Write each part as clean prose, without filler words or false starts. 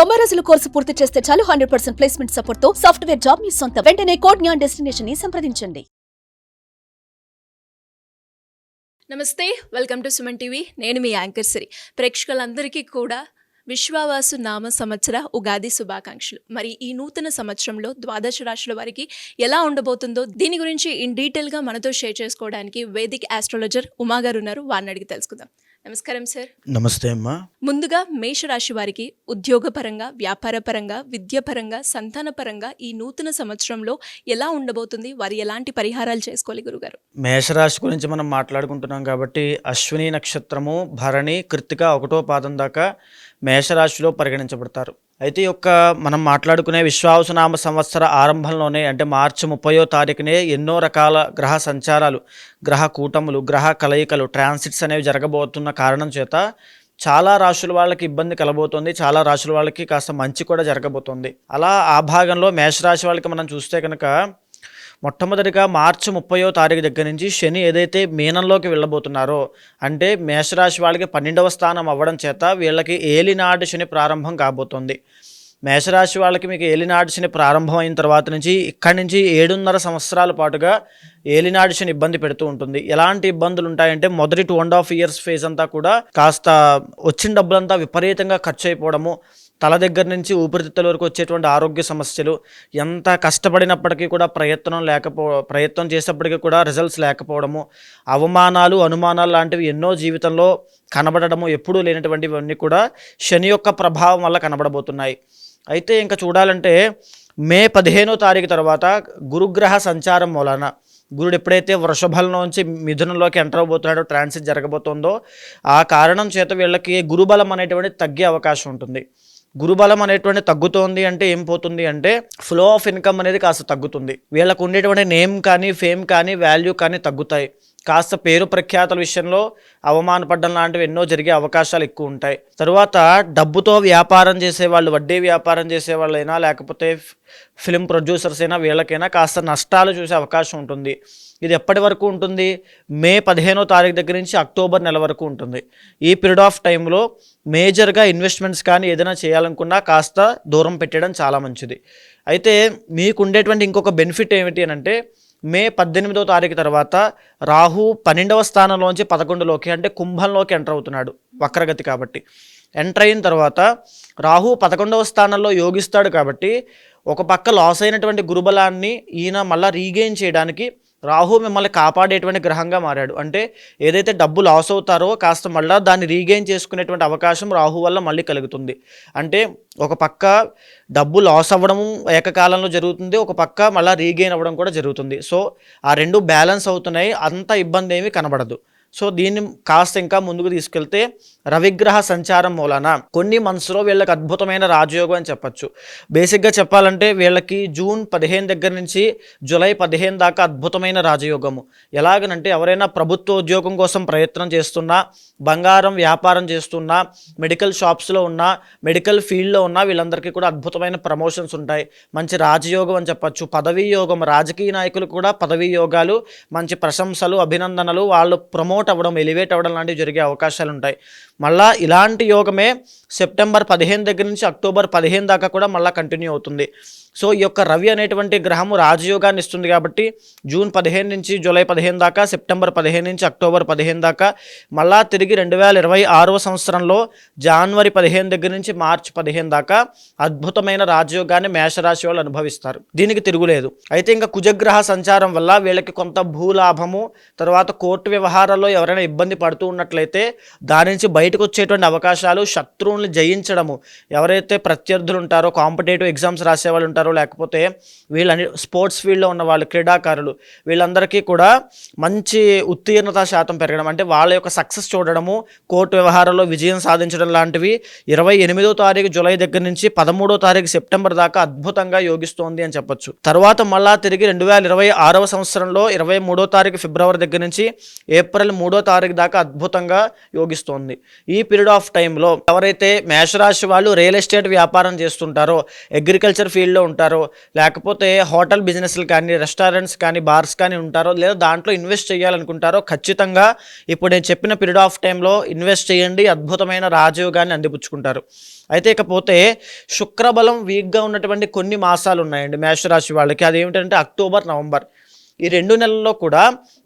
90 రోజుల కోర్సు పూర్తి చేస్తే చాలు 100% ప్లేస్మెంట్ సపోర్ట్ తో సాఫ్ట్వేర్ జాబ్ మీ సొంతం. వెంటనే కోడ్ జ్ఞాన్ డెస్టినేషన్ ని సంప్రదించండి. నమస్తే, వెల్కమ్ టు సుమన్ టీవీ. నేను మీ యాంకర్ సిరి. ప్రేక్షకులందరికీ కూడా విశ్వావాసు నామ సంవత్సర ఉగాది శుభాకాంక్షలు. మరి ఈ నూతన సంవత్సరంలో ద్వాదశ రాశుల వారికి ఎలా ఉండబోతుందో దీని గురించి ఇన్ డీటెయిల్గా మనతో షేర్ చేసుకోవడానికి వేదిక్ ఆస్ట్రాలజర్ ఉమా గారు ఉన్నారు. వారిని అడిగి తెలుసుకుందాం. నమస్కారం సార్. నమస్తే అమ్మా. ముందుగా మేషరాశి వారికి ఉద్యోగపరంగా, వ్యాపారపరంగా, విద్యాపరంగా, సంతానపరంగా ఈ నూతన సంవత్సరంలో ఎలా ఉండబోతుంది, వారు ఎలాంటి పరిహారాలు చేసుకోవాలి గురుగారు? మేషరాశి గురించి మనం మాట్లాడుకుంటున్నాం కాబట్టి అశ్విని నక్షత్రము, భరణి, కృత్తిక 1వ పాదం దాకా మేషరాశిలో పరిగణించబడతారు. అయితే మనం మాట్లాడుకునే విశ్వావసునామ సంవత్సర ఆరంభంలోనే అంటే మార్చి 30వ తారీఖునే ఎన్నో రకాల గ్రహ సంచారాలు, గ్రహ కూటములు, గ్రహ కలయికలు, ట్రాన్సిట్స్ అనేవి జరగబోతున్న కారణం చేత చాలా రాశుల వాళ్ళకి ఇబ్బంది కలబోతుంది, చాలా రాశుల వాళ్ళకి కాస్త మంచి కూడా జరగబోతుంది. అలా ఆ భాగంలో మేషరాశి వాళ్ళకి మనం చూస్తే కనుక మొట్టమొదటిగా మార్చి 30వ తారీఖు దగ్గర నుంచి శని ఏదైతే మీనంలోకి వెళ్ళబోతున్నారో అంటే మేషరాశి వాళ్ళకి 12వ స్థానం అవ్వడం చేత వీళ్ళకి ఏలినాటి శని ప్రారంభం కాబోతుంది. మేషరాశి వాళ్ళకి మీకు ఏలినాటి శని ప్రారంభం అయిన తర్వాత నుంచి ఇక్కడి నుంచి 7.5 సంవత్సరాల పాటుగా ఏలినాటి శని ఇబ్బంది పెడుతూ ఉంటుంది. ఎలాంటి ఇబ్బందులు ఉంటాయంటే మొదటి 2.5 ఇయర్స్ ఫేజ్ అంతా కూడా కాస్త వచ్చిన డబ్బులంతా విపరీతంగా ఖర్చు అయిపోవడము, తల దగ్గర నుంచి ఊపిరితిత్తుల వరకు వచ్చేటువంటి ఆరోగ్య సమస్యలు, ఎంత కష్టపడినప్పటికీ కూడా ప్రయత్నం చేసేప్పటికీ కూడా రిజల్ట్స్ లేకపోవడము, అవమానాలు, అనుమానాలు లాంటివి ఎన్నో జీవితంలో కనబడడము, ఎప్పుడూ లేనటువంటివన్నీ కూడా శని యొక్క ప్రభావం వల్ల కనబడబోతున్నాయి. అయితే ఇంకా చూడాలంటే మే 15వ తారీఖు తర్వాత గురుగ్రహ సంచారం మూలాన గురుడు ఎప్పుడైతే వృషభంలోంచి మిథునంలోకి ఎంటర్ అవబోతున్నాడో, ట్రాన్సిట్ జరగబోతుందో ఆ కారణం చేత వీళ్ళకి గురుబలం అనేటువంటి తగ్గే అవకాశం ఉంటుంది. గురుబలం అనేటువంటి తగ్గుతోంది అంటే ఏం పోతుంది అంటే ఫ్లో ఆఫ్ ఇన్కమ్ అనేది కాస్త తగ్గుతుంది. వీళ్ళకు ఉండేటువంటి నేమ్ కానీ, ఫేమ్ కానీ, వాల్యూ కానీ తగ్గుతాయి. కాస్త పేరు ప్రఖ్యాతుల విషయంలో అవమానపడడం లాంటివి ఎన్నో జరిగే అవకాశాలు ఎక్కువ ఉంటాయి. తర్వాత డబ్బుతో వ్యాపారం చేసేవాళ్ళు, వడ్డీ వ్యాపారం చేసేవాళ్ళైనా లేకపోతే ఫిల్మ్ ప్రొడ్యూసర్స్ అయినా వీళ్ళకైనా కాస్త నష్టాలు చూసే అవకాశం ఉంటుంది. ఇది ఎప్పటి వరకు ఉంటుంది? మే 15వ తారీఖు దగ్గర నుంచి అక్టోబర్ నెల వరకు ఉంటుంది. ఈ పీరియడ్ ఆఫ్ టైంలో మేజర్గా ఇన్వెస్ట్మెంట్స్ కానీ ఏదైనా చేయాలనుకున్నా కాస్త దూరం పెట్టడం చాలా మంచిది. అయితే మీకు ఉండేటువంటి ఇంకొక బెనిఫిట్ ఏమిటి అని అంటే మే 18వ తారీఖు తర్వాత రాహు 12వ స్థానంలోంచి 11లోకి అంటే కుంభంలోకి ఎంటర్ అవుతున్నాడు, వక్రగతి కాబట్టి. ఎంటర్ అయిన తర్వాత రాహు 11వ స్థానంలో యోగిస్తాడు కాబట్టి ఒక పక్క లాస్ అయినటువంటి గురుబలాన్ని ఈయన మళ్ళీ రీగెయిన్ చేయడానికి రాహు మిమ్మల్ని కాపాడేటువంటి గ్రహంగా మారాడు. అంటే ఏదైతే డబ్బు లాస్ అవుతారో కాస్త మళ్ళీ దాన్ని రీగెయిన్ చేసుకునేటువంటి అవకాశం రాహు వల్ల మళ్ళీ కలుగుతుంది. అంటే ఒక పక్క డబ్బు లాస్ అవ్వడము ఏకకాలంలో జరుగుతుంది, ఒక పక్క మళ్ళీ రీగెయిన్ అవ్వడం కూడా జరుగుతుంది. సో ఆ రెండు బ్యాలెన్స్ అవుతున్నాయి, అంత ఇబ్బంది ఏమీ కనబడదు. సో దీన్ని కాస్త ఇంకా ముందుకు తీసుకెళ్తే రవిగ్రహ సంచారం మూలన కొన్ని మనసులో వీళ్ళకి అద్భుతమైన రాజయోగం అని చెప్పచ్చు. బేసిక్గా చెప్పాలంటే వీళ్ళకి జూన్ 15 దగ్గర నుంచి జూలై 15 దాకా అద్భుతమైన రాజయోగము. ఎలాగనంటే ఎవరైనా ప్రభుత్వ ఉద్యోగం కోసం ప్రయత్నం చేస్తున్నా, బంగారం వ్యాపారం చేస్తున్నా, మెడికల్ షాప్స్లో ఉన్నా, మెడికల్ ఫీల్డ్లో ఉన్నా వీళ్ళందరికీ కూడా అద్భుతమైన ప్రమోషన్స్ ఉంటాయి. మంచి రాజయోగం అని చెప్పచ్చు. పదవీ యోగం, రాజకీయ నాయకులు కూడా పదవీ యోగాలు, మంచి ప్రశంసలు, అభినందనలు, వాళ్ళు ప్రమోట్ అవ్వడం, ఎలివేట్ అవ్వడం లాంటివి జరిగే అవకాశాలు ఉంటాయి. మళ్ళా ఇలాంటి యోగమే సెప్టెంబర్ 15 దగ్గర నుంచి అక్టోబర్ 15 దాకా కూడా మళ్ళీ కంటిన్యూ అవుతుంది. సో ఈ యొక్క రవి అనేటువంటి గ్రహము రాజయోగాన్ని ఇస్తుంది కాబట్టి జూన్ 15 నుంచి జూలై 15 దాకా, సెప్టెంబర్ 15 నుంచి అక్టోబర్ 15 దాకా, మళ్ళా తిరిగి 2026వ సంవత్సరంలో జనవరి 15 దగ్గర నుంచి మార్చి 15 దాకా అద్భుతమైన రాజయోగాన్ని మేషరాశి వాళ్ళు అనుభవిస్తారు. దీనికి తిరుగులేదు. అయితే ఇంకా కుజగ్రహ సంచారం వల్ల వీళ్ళకి కొంత భూలాభము, తర్వాత కోర్టు వ్యవహారాల్లో ఎవరైనా ఇబ్బంది పడుతూ ఉన్నట్లయితే దాని నుంచి బయటకు వచ్చేటువంటి అవకాశాలు, శత్రువుల్ని జయించడము, ఎవరైతే ప్రత్యర్థులు ఉంటారో, కాంపిటేటివ్ ఎగ్జామ్స్ రాసేవాళ్ళు ఉంటారో, లేకపోతే వీళ్ళని స్పోర్ట్స్ ఫీల్డ్లో ఉన్న వాళ్ళు, క్రీడాకారులు, వీళ్ళందరికీ కూడా మంచి ఉత్తీర్ణత శాతం పెరగడం, అంటే వాళ్ళ యొక్క సక్సెస్ చూడడము, కోర్టు వ్యవహారాల్లో విజయం సాధించడం లాంటివి 28వ తారీఖు జూలై దగ్గర నుంచి 13వ తారీఖు సెప్టెంబర్ దాకా అద్భుతంగా యోగిస్తోంది అని చెప్పొచ్చు. తర్వాత మళ్ళా తిరిగి 2026వ సంవత్సరంలో 23వ తారీఖు ఫిబ్రవరి దగ్గర నుంచి ఏప్రిల్ 3వ తారీఖు దాకా అద్భుతంగా యోగిస్తోంది. ఈ పీరియడ్ ఆఫ్ టైంలో ఎవరైతే మేషరాశి వాళ్ళు రియల్ ఎస్టేట్ వ్యాపారం చేస్తుంటారో, అగ్రికల్చర్ ఫీల్డ్లో ఉంటారో, లేకపోతే హోటల్ బిజినెస్లు కానీ, రెస్టారెంట్స్ కానీ, బార్స్ కానీ ఉంటారో, లేదా దాంట్లో ఇన్వెస్ట్ చేయాలనుకుంటారో, ఖచ్చితంగా ఇప్పుడు నేను చెప్పిన పీరియడ్ ఆఫ్ టైంలో ఇన్వెస్ట్ చేయండి. అద్భుతమైన రాజయోగాన్ని అందిపుచ్చుకుంటారు. అయితే ఇకపోతే శుక్రబలం వీక్గా ఉన్నటువంటి కొన్ని మాసాలు ఉన్నాయండి మేషరాశి వాళ్ళకి. అదేమిటంటే అక్టోబర్, నవంబర్ ఈ 2 నెలల్లో కూడా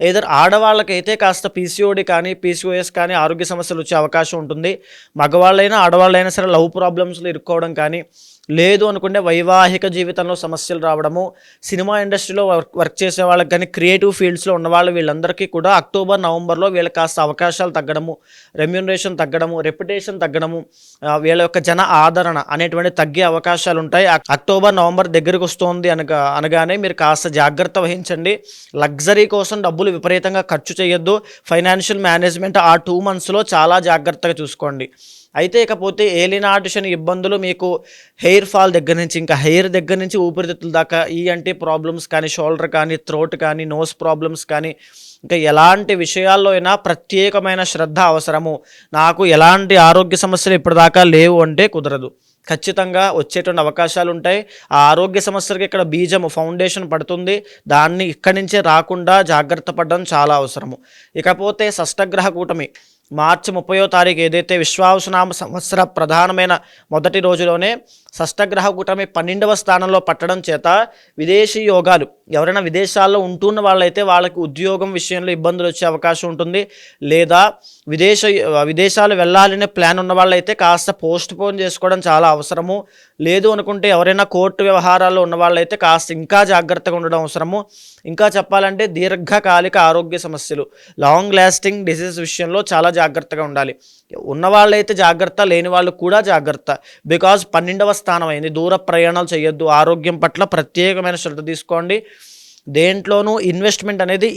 ఏదర్ ఆడవాళ్ళకైతే కాస్త పీసీఓడి కానీ, పీసీఓఎస్ కానీ ఆరోగ్య సమస్యలు వచ్చే అవకాశం ఉంటుంది. మగవాళ్ళైనా ఆడవాళ్ళైనా సరే లవ్ ప్రాబ్లమ్స్లో ఇరుక్కోవడం కానీ, లేదు అనుకుంటే వైవాహిక జీవితంలో సమస్యలు రావడము, సినిమా ఇండస్ట్రీలో వర్క్ చేసే వాళ్ళకి కానీ, క్రియేటివ్ ఫీల్డ్స్లో ఉన్నవాళ్ళు వీళ్ళందరికీ కూడా అక్టోబర్, నవంబర్లో వీళ్ళకి కాస్త అవకాశాలు తగ్గడము, రెమ్యూనరేషన్ తగ్గడము, రెప్యుటేషన్ తగ్గడము, వీళ్ళ యొక్క జన ఆదరణ అనేటువంటి తగ్గే అవకాశాలు ఉంటాయి. అక్టోబర్, నవంబర్ దగ్గరికి వస్తుంది అనగానే మీరు కాస్త జాగ్రత్త వహించండి. లగ్జరీ కోసం డబ్బులు విపరీతంగా ఖర్చు చేయొద్దు. ఫైనాన్షియల్ మేనేజ్మెంట్ ఆ 2 monthsలో చాలా జాగ్రత్తగా చూసుకోండి. అయితే ఇకపోతే ఏలినాటి శని ఇబ్బందులు మీకు హెయిర్ ఫాల్ దగ్గర నుంచి, ఇంకా హెయిర్ దగ్గర నుంచి ఊపిరితిత్తుల దాకా ఈఎన్టీ ప్రాబ్లమ్స్ కానీ, షోల్డర్ కానీ, థ్రోట్ కానీ, నోస్ ప్రాబ్లమ్స్ కానీ, ఇంకా ఎలాంటి విషయాల్లో అయినా ప్రత్యేకమైన శ్రద్ధ అవసరము. నాకు ఎలాంటి ఆరోగ్య సమస్యలు ఇప్పటిదాకా లేవు అంటే కుదరదు. ఖచ్చితంగా వచ్చేటువంటి అవకాశాలు ఉంటాయి. ఆ ఆరోగ్య సమస్యలకి ఇక్కడ బీజము ఫౌండేషన్ పడుతుంది. దాన్ని ఇక్కడి నుంచే రాకుండా జాగ్రత్త పడడం చాలా అవసరము. ఇకపోతే షష్టగ్రహ కూటమి మార్చి 30వ తారీఖు ఏదైతే విశ్వావసునామ సంవత్సర ప్రధానమైన మొదటి రోజులోనే షష్టగ్రహ కూటమి 12వ స్థానంలో పట్టడం చేత విదేశీ యోగాలు, ఎవరైనా విదేశాల్లో ఉంటున్న వాళ్ళైతే వాళ్ళకి ఉద్యోగం విషయంలో ఇబ్బందులు వచ్చే అవకాశం ఉంటుంది. లేదా విదేశాలు వెళ్ళాలనే ప్లాన్ ఉన్న వాళ్ళైతే కాస్త పోస్ట్ పోన్ చేసుకోవడం చాలా అవసరము. లేదు అనుకుంటే ఎవరైనా కోర్టు వ్యవహారాల్లో ఉన్న వాళ్ళైతే కాస్త ఇంకా జాగ్రత్తగా ఉండడం అవసరము. ఇంకా చెప్పాలంటే దీర్ఘకాలిక ఆరోగ్య సమస్యలు, లాంగ్ లాస్టింగ్ డిసీజ్ విషయంలో చాలా జాగ్రత్తగా ఉండాలి. ఉన్నవాళ్ళైతే జాగ్రత్త, లేని వాళ్ళు కూడా జాగ్రత్త. బికాజ్ 12వ స్థానం అయింది. దూర ప్రయాణాలు చేయొద్దు. ఆరోగ్యం పట్ల ప్రత్యేకమైన శ్రద్ధ తీసుకోండి. దేంట్లోనూ ఇన్వెస్ట్మెంట్ అనేది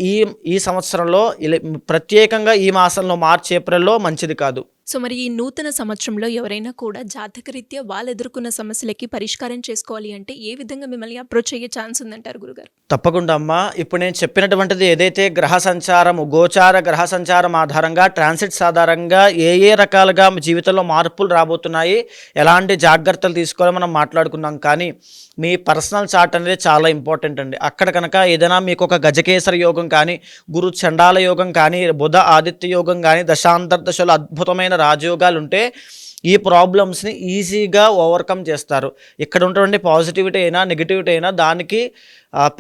ఈ సంవత్సరంలో ప్రత్యేకంగా ఈ మాసంలో మార్చి, ఏప్రిల్లో మంచిది కాదు. సో మరి ఈ నూతన సంవత్సరంలో ఎవరైనా కూడా జాతకరీత్యా వాళ్ళు ఎదుర్కొన్న సమస్యలకి పరిష్కారం చేసుకోవాలి అంటే ఏ విధంగా మిమ్మల్ని అప్రోచ్ అయ్యే ఛాన్స్ ఉందంటారు గురుగారు? తప్పకుండా అమ్మా. ఇప్పుడు నేను చెప్పినటువంటిది ఏదైతే గ్రహ సంచారము, గోచార గ్రహ సంచారం ఆధారంగా, ట్రాన్సిట్స్ ఆధారంగా ఏ రకాలుగా జీవితంలో మార్పులు రాబోతున్నాయి, ఎలాంటి జాగ్రత్తలు తీసుకోవాలో మనం మాట్లాడుకున్నాం. కానీ మీ పర్సనల్ చార్ట్ అనేది చాలా ఇంపార్టెంట్ అండి. అక్కడ కనుక ఏదైనా మీకు ఒక గజకేసర యోగం కానీ, గురు చండాల యోగం కానీ, బుధ ఆదిత్య యోగం కానీ, దశాంతర్దశలో అద్భుతమైన రాజయోగాలు ఉంటే ఈ ప్రాబ్లమ్స్ని ఈజీగా ఓవర్కమ్ చేస్తారు. ఇక్కడ ఉన్నటువంటి పాజిటివిటీ అయినా నెగిటివిటీ అయినా దానికి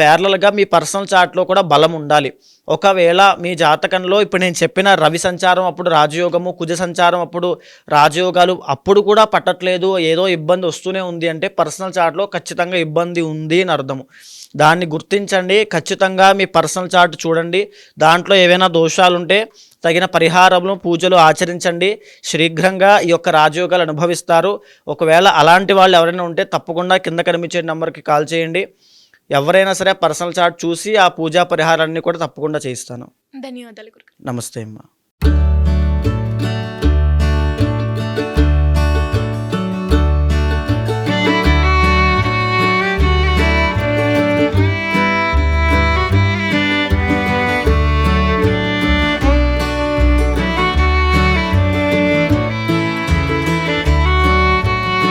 ప్యారలల్గా మీ పర్సనల్ చార్ట్లో కూడా బలం ఉండాలి. ఒకవేళ మీ జాతకంలో ఇప్పుడు నేను చెప్పిన రవి సంచారం అప్పుడు రాజయోగము, కుజ సంచారం అప్పుడు రాజయోగాలు అప్పుడు కూడా పట్టట్లేదు, ఏదో ఇబ్బంది వస్తూనే ఉంది అంటే పర్సనల్ చార్ట్లో ఖచ్చితంగా ఇబ్బంది ఉంది అని అర్థము. దాన్ని గుర్తించండి. ఖచ్చితంగా మీ పర్సనల్ చార్ట్ చూడండి. దాంట్లో ఏవైనా దోషాలుంటే తగిన పరిహారములు, పూజలు ఆచరించండి. శీఘ్రంగా ఈ యొక్క రాజయోగాలు అనుభవిస్తారు. ఒకవేళ అలాంటి వాళ్ళు ఎవరైనా ఉంటే తప్పకుండా కింద కనిపించే నెంబర్కి కాల్ చేయండి. ఎవరైనా సరే పర్సనల్ చార్ట్ చూసి ఆ పూజా పరిహారాన్ని కూడా తప్పకుండా చేయిస్తాను. ధన్యవాదాలు గురుగారు. నమస్తే అమ్మా.